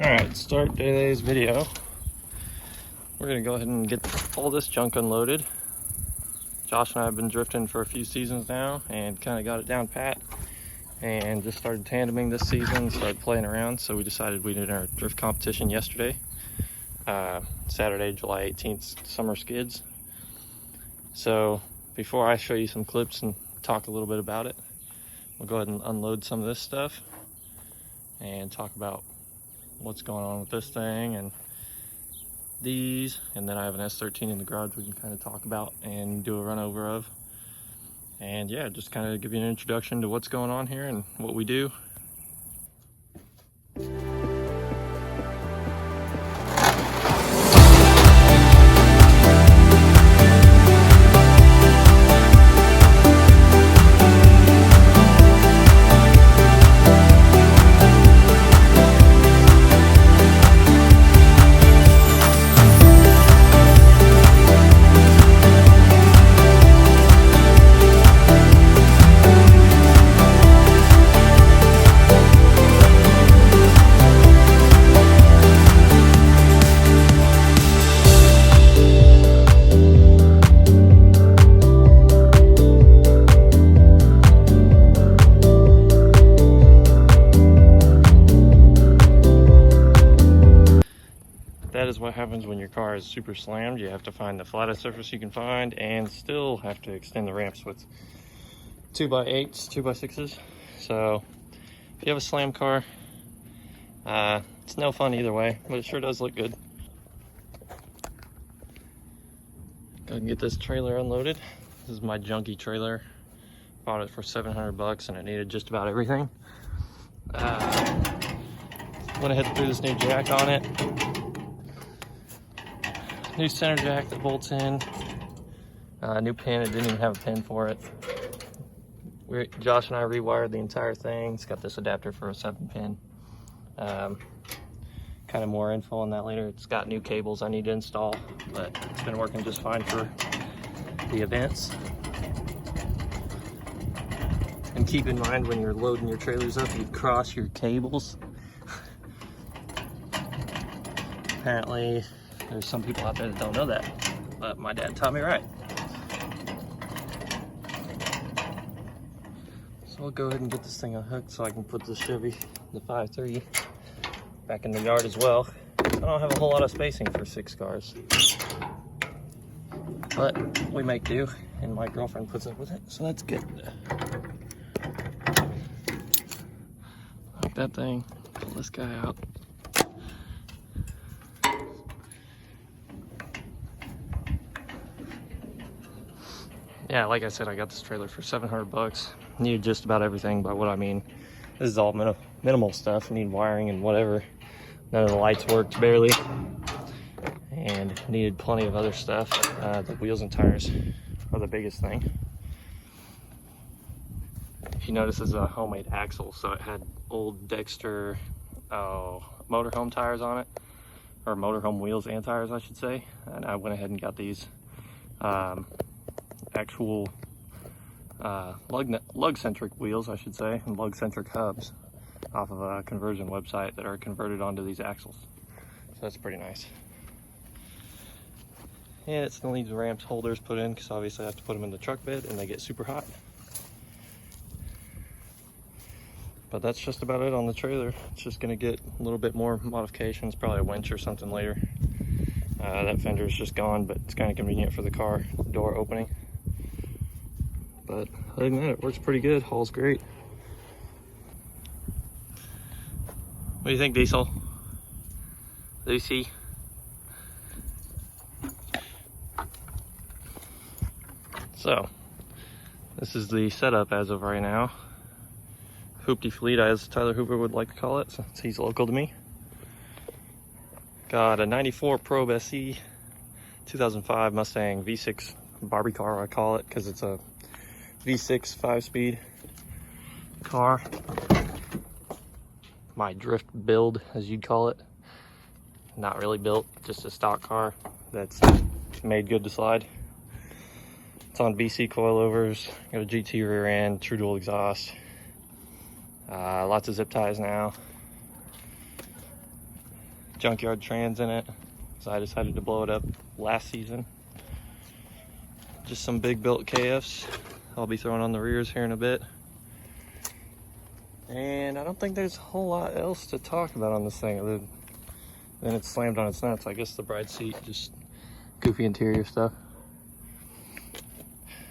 Alright, start today's video. We're gonna go ahead and get all this junk unloaded. Josh and I have been drifting for a few seasons now and kind of got it down pat, and just started tandeming this season, started playing around. So we decided we did our drift competition yesterday, Saturday, July 18th, Summer Skids. So before I show you some clips and talk a little bit about it, we'll go ahead and unload some of this stuff and talk about what's going on with this thing and these, and then I have an S13 in the garage we can kind of talk about and do a run over of, and yeah, just kind of give you an introduction to what's going on here and what we do. That is what happens when your car is super slammed. You have to find the flattest surface you can find and still have to extend the ramps with 2x8s, 2x6s. So if you have a slam car, it's no fun either way, but it sure does look good. Go ahead and get this trailer unloaded. This is my junky trailer. Bought it for 700 bucks and it needed just about everything. Went ahead and threw this new jack on it. New center jack that bolts in, new pin. It didn't even have a pin for it. Josh and I rewired the entire thing. It's got this adapter for a 7-pin. Kind of more info on that later. It's got new cables I need to install, but it's been working just fine for the events. And keep in mind, when you're loading your trailers up, you cross your cables. Apparently there's some people out there that don't know that, but my dad taught me right. So we'll go ahead and get this thing unhooked so I can put the Chevy, the 5.3, back in the yard as well. I don't have a whole lot of spacing for 6 cars, but we make do, and my girlfriend puts up with it, so that's good. Hook that thing, pull this guy out. Yeah, like I said, I got this trailer for 700 bucks. Needed just about everything, but what I mean, this is all minimal stuff. Need wiring and whatever. None of the lights worked, barely. And needed plenty of other stuff. The wheels and tires are the biggest thing. If you notice, this is a homemade axle, so it had old Dexter motorhome tires on it. Or motorhome wheels and tires, I should say. And I went ahead and got these actual lug-centric wheels, I should say, and lug-centric hubs off of a conversion website that are converted onto these axles. So that's pretty nice. And it still needs ramps holders put in, because obviously I have to put them in the truck bed and they get super hot. But that's just about it on the trailer. It's just going to get a little bit more modifications, probably a winch or something later. That fender is just gone, but it's kind of convenient for the car door opening. But other than that, it works pretty good. Haul's great. What do you think, Diesel? Lucy? So, this is the setup as of right now. Hoopty Fleet, as Tyler Hooper would like to call it, since he's local to me. Got a 94 Probe SE, 2005 Mustang V6 Barbie car, I call it, because it's a V6 5-speed car. My drift build, as you'd call it. Not really built, just a stock car that's made good to slide. It's on BC coilovers, got a GT rear end, true dual exhaust. Lots of zip ties now. junkyard trans in it, so I decided to blow it up last season. Just some big built KFs I'll be throwing on the rears here in a bit. And I don't think there's a whole lot else to talk about on this thing other than it's slammed on its nuts. I guess the bride seat, just goofy interior stuff.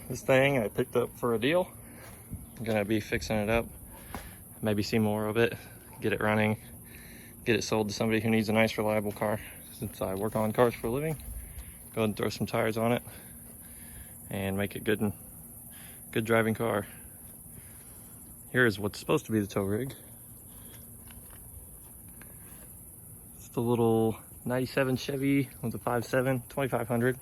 This thing I picked up for a deal. I'm gonna be fixing it up, maybe see more of it, get it running, get it sold to somebody who needs a nice reliable car. Since I work on cars for a living, go ahead and throw some tires on it and make it good driving car. Here is what's supposed to be the tow rig. It's the little 97 Chevy with a 5.7, 2500.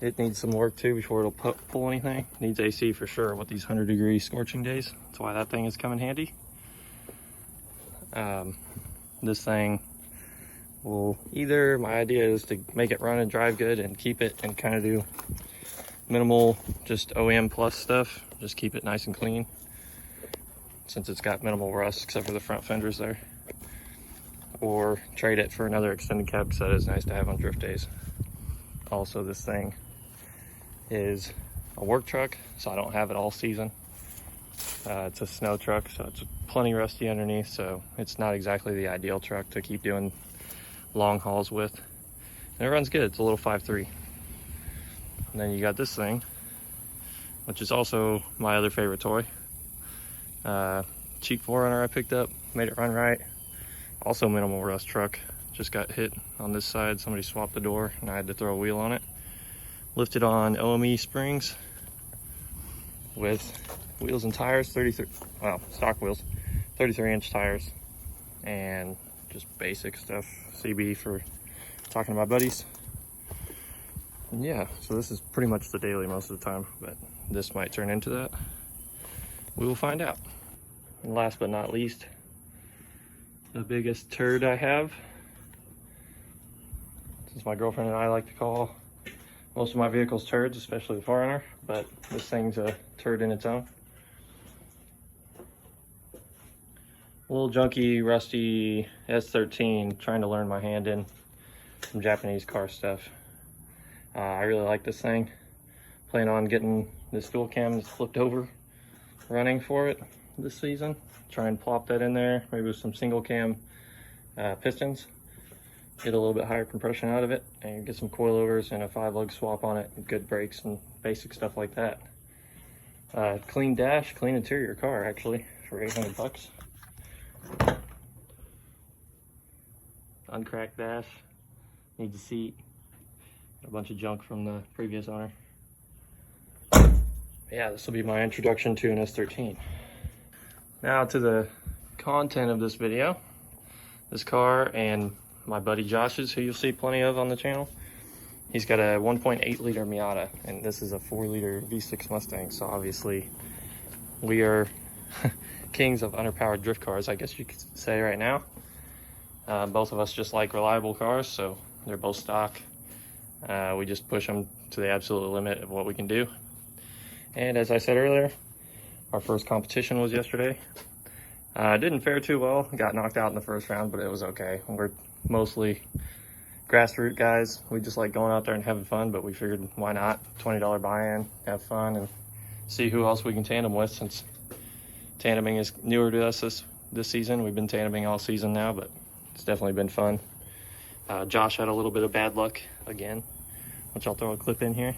It needs some work too before it'll pull anything. Needs AC for sure with these 100-degree scorching days. That's why that thing has come in handy. This thing will either, my idea is to make it run and drive good and keep it and kind of do minimal just OEM plus stuff. Just keep it nice and clean since it's got minimal rust except for the front fenders there. Or trade it for another extended cab because that is nice to have on drift days. Also, this thing is a work truck, so I don't have it all season. It's a snow truck, so it's plenty rusty underneath, so it's not exactly the ideal truck to keep doing long hauls with. And it runs good. It's a little 5.3. And then you got this thing, which is also my other favorite toy. Cheap 4Runner I picked up, made it run right. Also minimal rust truck. Just got hit on this side. Somebody swapped the door and I had to throw a wheel on it. Lifted on OME springs with wheels and tires, stock wheels, 33-inch tires, and just basic stuff, CB for talking to my buddies. And yeah, so this is pretty much the daily most of the time, but this might turn into that. We will find out. And last but not least, the biggest turd I have, since my girlfriend and I like to call most of my vehicles turds, especially the 4Runner, but this thing's a turd in its own. A little junky, rusty S13, trying to learn my hand in some Japanese car stuff. I really like this thing. Plan on getting this dual cam that's flipped over running for it this season. Try and plop that in there, maybe with some single cam pistons. Get a little bit higher compression out of it and get some coilovers and a 5-lug swap on it, good brakes and basic stuff like that. Clean dash, clean interior car actually for 800 bucks. Uncracked dash, needs a seat, a bunch of junk from the previous owner. Yeah, this will be my introduction to an S13. Now to the content of this video. This car and my buddy Josh's, who you'll see plenty of on the channel. He's got a 1.8 liter Miata, and this is a 4 liter V6 Mustang. So obviously we are kings of underpowered drift cars, I guess you could say right now. Both of us just like reliable cars, so they're both stock. We just push them to the absolute limit of what we can do. And as I said earlier, our first competition was yesterday. Didn't fare too well, got knocked out in the first round, but it was okay. We're mostly grassroots guys. We just like going out there and having fun, but we figured why not? $20 buy-in, have fun, and see who else we can tandem with, since tandeming is newer to us this season. We've been tandeming all season now, but it's definitely been fun. Josh had a little bit of bad luck again, which I'll throw a clip in here.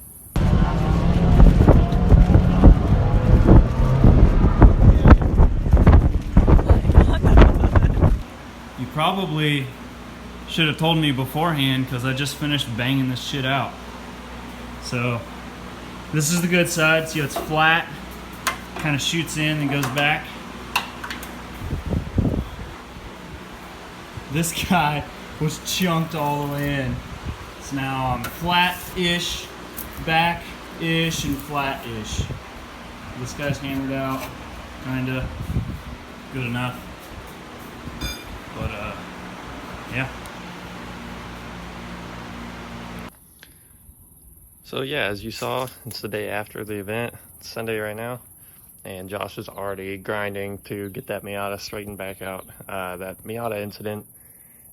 You probably should have told me beforehand, because I just finished banging this shit out. So this is the good side. See how it's flat, kind of shoots in and goes back. This guy was chunked all the way in. So now I'm flat-ish, back-ish, and flat-ish. This guy's hammered out, kinda good enough. But yeah. So yeah, as you saw, it's the day after the event. It's Sunday right now, and Josh is already grinding to get that Miata straightened back out. That Miata incident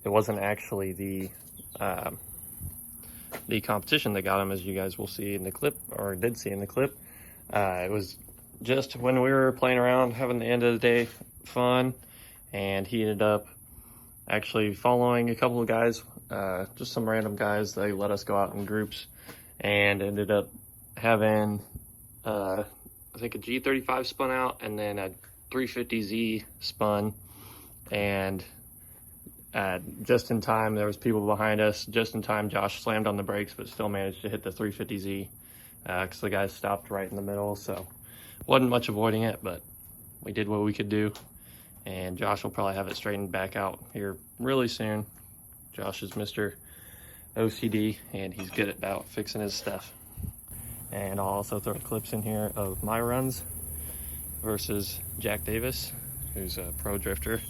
it wasn't actually the competition that got him, as you guys will see in the clip, or did see in the clip. It was just when we were playing around, having the end of the day fun, and he ended up actually following a couple of guys, just some random guys. They let us go out in groups, and ended up having I think a G35 spun out, and then a 350Z spun, and just in time, there was people behind us. Just in time, Josh slammed on the brakes, but still managed to hit the 350Z because the guys stopped right in the middle. So wasn't much avoiding it, but we did what we could do. And Josh will probably have it straightened back out here really soon. Josh is Mr. OCD, and he's good about fixing his stuff. And I'll also throw clips in here of my runs versus Jack Davis, who's a pro drifter.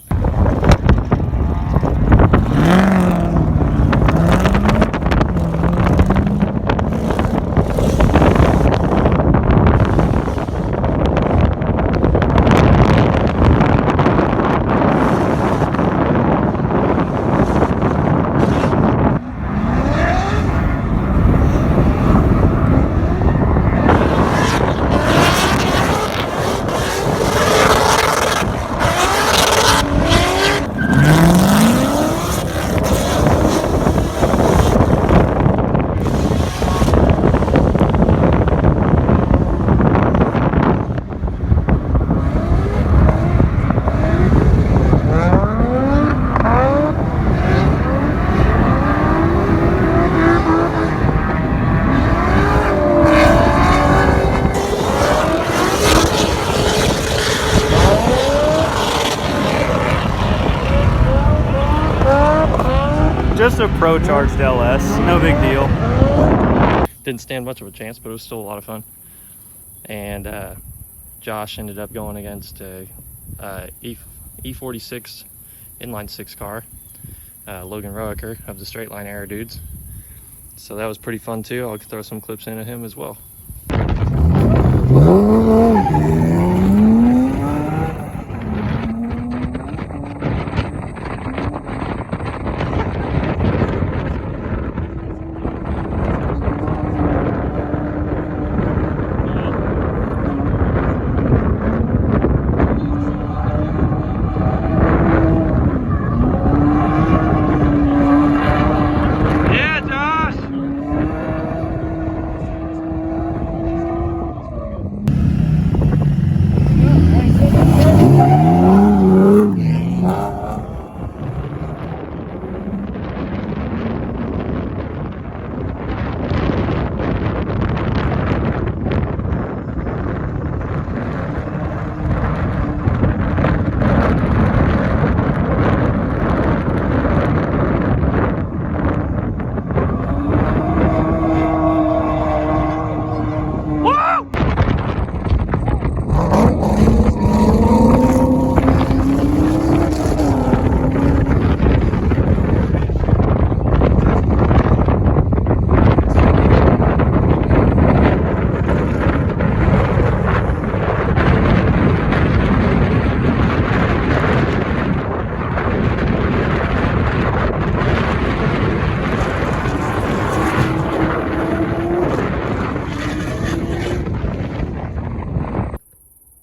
Just a pro charged LS, no big deal. Didn't stand much of a chance, but it was still a lot of fun. And Josh ended up going against a E46 inline 6 car, Logan Roecker of the Straight Line Air Dudes. So that was pretty fun too. I'll throw some clips into him as well.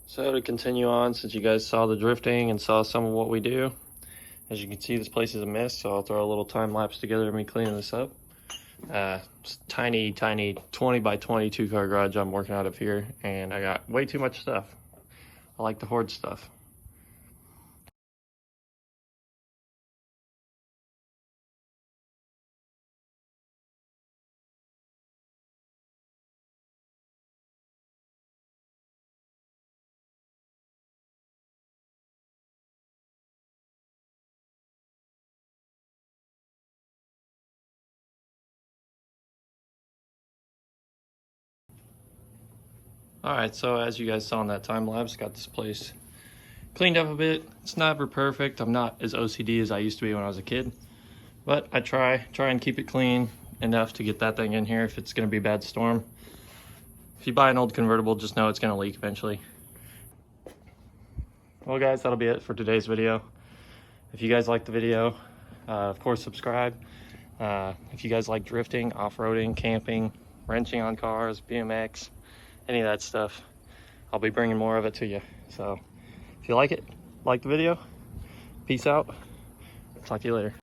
So to continue on, since you guys saw the drifting and saw some of what we do, as you can see, this place is a mess, so I'll throw a little time lapse together of me cleaning this up. Tiny 20 by 22 car garage I'm working out of here, and I got way too much stuff. I like to hoard stuff. Alright, so as you guys saw in that time lapse, got this place cleaned up a bit. It's never perfect. I'm not as OCD as I used to be when I was a kid, but I try and keep it clean enough to get that thing in here if it's going to be a bad storm. If you buy an old convertible, just know it's going to leak eventually. Well guys, that'll be it for today's video. If you guys liked the video, Of course, subscribe. If you guys like drifting, off-roading, camping, wrenching on cars, BMX, any of that stuff, I'll be bringing more of it to you. So if you like it, like the video. Peace out. Talk to you later.